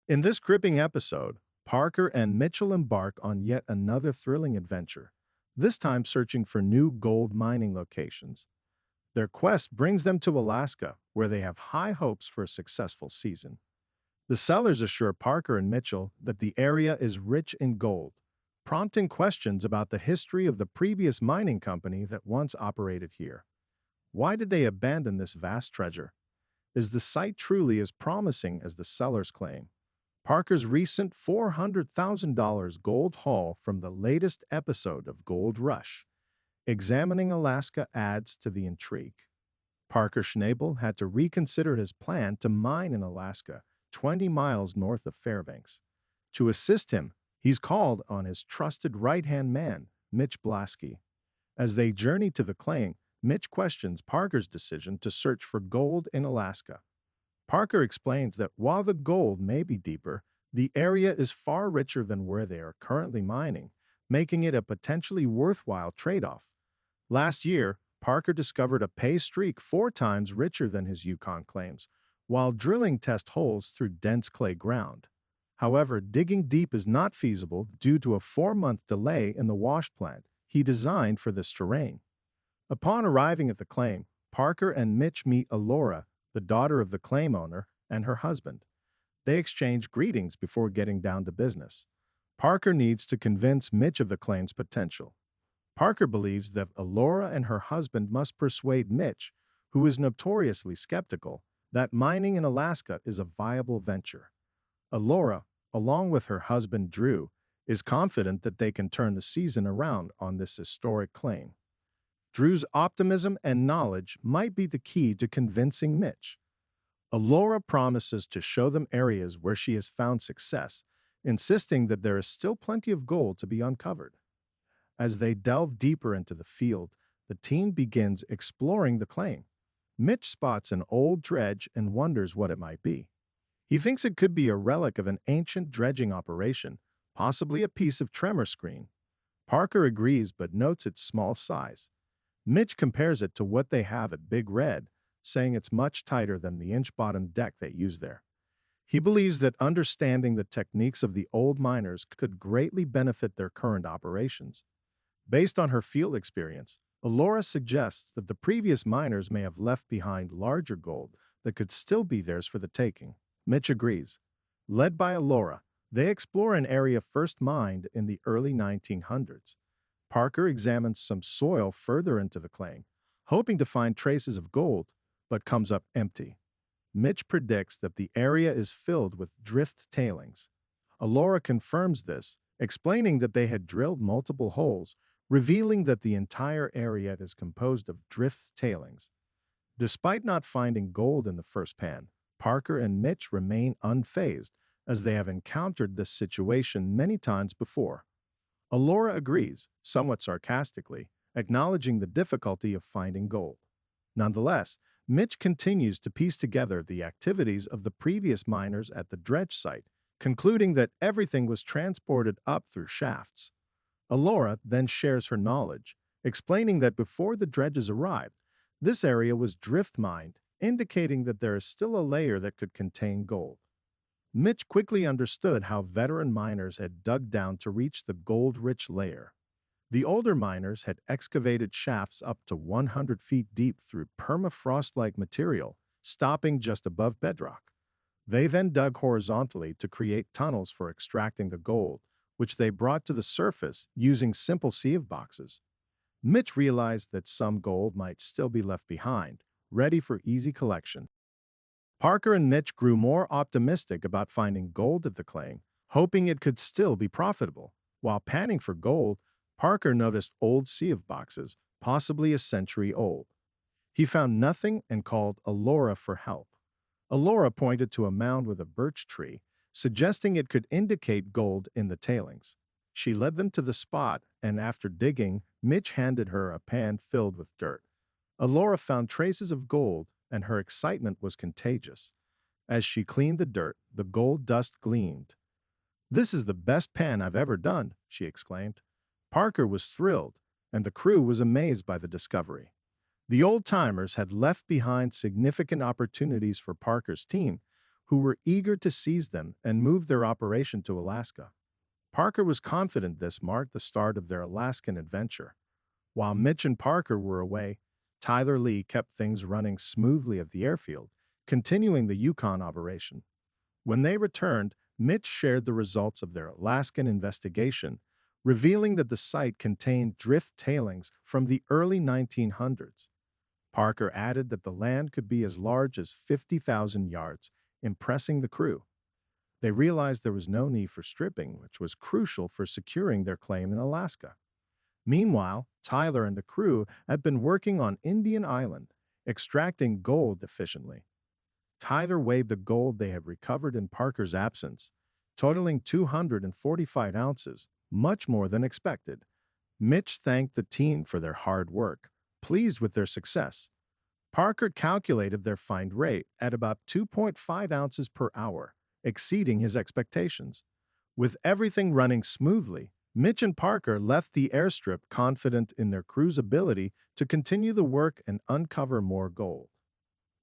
In this gripping episode, Parker and Mitchell embark on yet another thrilling adventure, this time searching for new gold mining locations. Their quest brings them to Alaska, where they have high hopes for a successful season. The sellers assure Parker and Mitchell that the area is rich in gold, prompting questions about the history of the previous mining company that once operated here. Why did they abandon this vast treasure? Is the site truly as promising as the sellers claim? Parker's recent $400,000 gold haul from the latest episode of Gold Rush, examining Alaska, adds to the intrigue. Parker Schnabel had to reconsider his plan to mine in Alaska, 20 miles north of Fairbanks. To assist him, he's called on his trusted right-hand man, Mitch Blasky. As they journey to the claim, Mitch questions Parker's decision to search for gold in Alaska. Parker explains that while the gold may be deeper, the area is far richer than where they are currently mining, making it a potentially worthwhile trade-off. Last year, Parker discovered a pay streak 4 times richer than his Yukon claims, while drilling test holes through dense clay ground. However, digging deep is not feasible due to a 4-month delay in the wash plant he designed for this terrain. Upon arriving at the claim, Parker and Mitch meet Alora, the daughter of the claim owner, and her husband. They exchange greetings before getting down to business. Parker needs to convince Mitch of the claim's potential. Parker believes that Alora and her husband must persuade Mitch, who is notoriously skeptical, that mining in Alaska is a viable venture. Alora, along with her husband Drew, is confident that they can turn the season around on this historic claim. Drew's optimism and knowledge might be the key to convincing Mitch. Alora promises to show them areas where she has found success, insisting that there is still plenty of gold to be uncovered. As they delve deeper into the field, the team begins exploring the claim. Mitch spots an old dredge and wonders what it might be. He thinks it could be a relic of an ancient dredging operation, possibly a piece of tremor screen. Parker agrees but notes its small size. Mitch compares it to what they have at Big Red, saying it's much tighter than the inch-bottom deck they use there. He believes that understanding the techniques of the old miners could greatly benefit their current operations. Based on her field experience, Alora suggests that the previous miners may have left behind larger gold that could still be theirs for the taking. Mitch agrees. Led by Alora, they explore an area first mined in the early 1900s. Parker examines some soil further into the claim, hoping to find traces of gold, but comes up empty. Mitch predicts that the area is filled with drift tailings. Alora confirms this, explaining that they had drilled multiple holes, revealing that the entire area is composed of drift tailings. Despite not finding gold in the first pan, Parker and Mitch remain unfazed, as they have encountered this situation many times before. Alora agrees, somewhat sarcastically, acknowledging the difficulty of finding gold. Nonetheless, Mitch continues to piece together the activities of the previous miners at the dredge site, concluding that everything was transported up through shafts. Alora then shares her knowledge, explaining that before the dredges arrived, this area was drift mined, indicating that there is still a layer that could contain gold. Mitch quickly understood how veteran miners had dug down to reach the gold-rich layer. The older miners had excavated shafts up to 100 feet deep through permafrost-like material, stopping just above bedrock. They then dug horizontally to create tunnels for extracting the gold, which they brought to the surface using simple sieve boxes. Mitch realized that some gold might still be left behind, ready for easy collection. Parker and Mitch grew more optimistic about finding gold at the claim, hoping it could still be profitable. While panning for gold, Parker noticed old sieve boxes, possibly a century old. He found nothing and called Alora for help. Alora pointed to a mound with a birch tree, suggesting it could indicate gold in the tailings. She led them to the spot, and after digging, Mitch handed her a pan filled with dirt. Alora found traces of gold, and her excitement was contagious. As she cleaned the dirt, the gold dust gleamed. "This is the best pan I've ever done," she exclaimed. Parker was thrilled, and the crew was amazed by the discovery. The old-timers had left behind significant opportunities for Parker's team, who were eager to seize them and move their operation to Alaska. Parker was confident this marked the start of their Alaskan adventure. While Mitch and Parker were away, Tyler Lee kept things running smoothly at the airfield, continuing the Yukon operation. When they returned, Mitch shared the results of their Alaskan investigation, revealing that the site contained drift tailings from the early 1900s. Parker added that the land could be as large as 50,000 yards, impressing the crew. They realized there was no need for stripping, which was crucial for securing their claim in Alaska. Meanwhile, Tyler and the crew had been working on Indian Island, extracting gold efficiently. Tyler weighed the gold they had recovered in Parker's absence, totaling 245 ounces, much more than expected. Mitch thanked the team for their hard work, pleased with their success. Parker calculated their find rate at about 2.5 ounces per hour, exceeding his expectations. With everything running smoothly, Mitch and Parker left the airstrip confident in their crew's ability to continue the work and uncover more gold.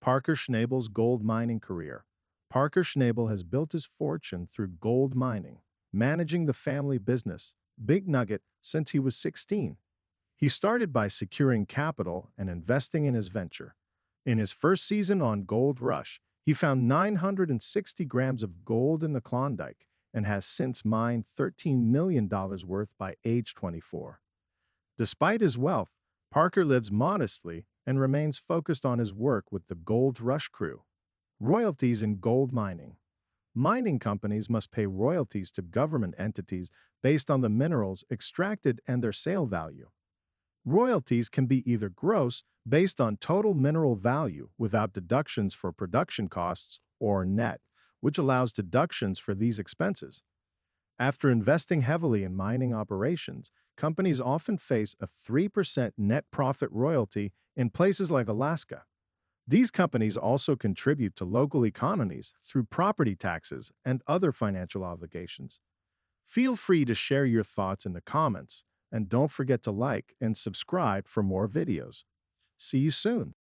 Parker Schnabel's gold mining career. Parker Schnabel has built his fortune through gold mining, managing the family business, Big Nugget, since he was 16. He started by securing capital and investing in his venture. In his first season on Gold Rush, he found 960 grams of gold in the Klondike and has since mined $13 million worth by age 24. Despite his wealth, Parker lives modestly and remains focused on his work with the Gold Rush crew. Royalties in gold mining. Mining companies must pay royalties to government entities based on the minerals extracted and their sale value. Royalties can be either gross, based on total mineral value without deductions for production costs, or net, which allows deductions for these expenses. After investing heavily in mining operations, companies often face a 3% net profit royalty in places like Alaska. These companies also contribute to local economies through property taxes and other financial obligations. Feel free to share your thoughts in the comments, and don't forget to like and subscribe for more videos. See you soon.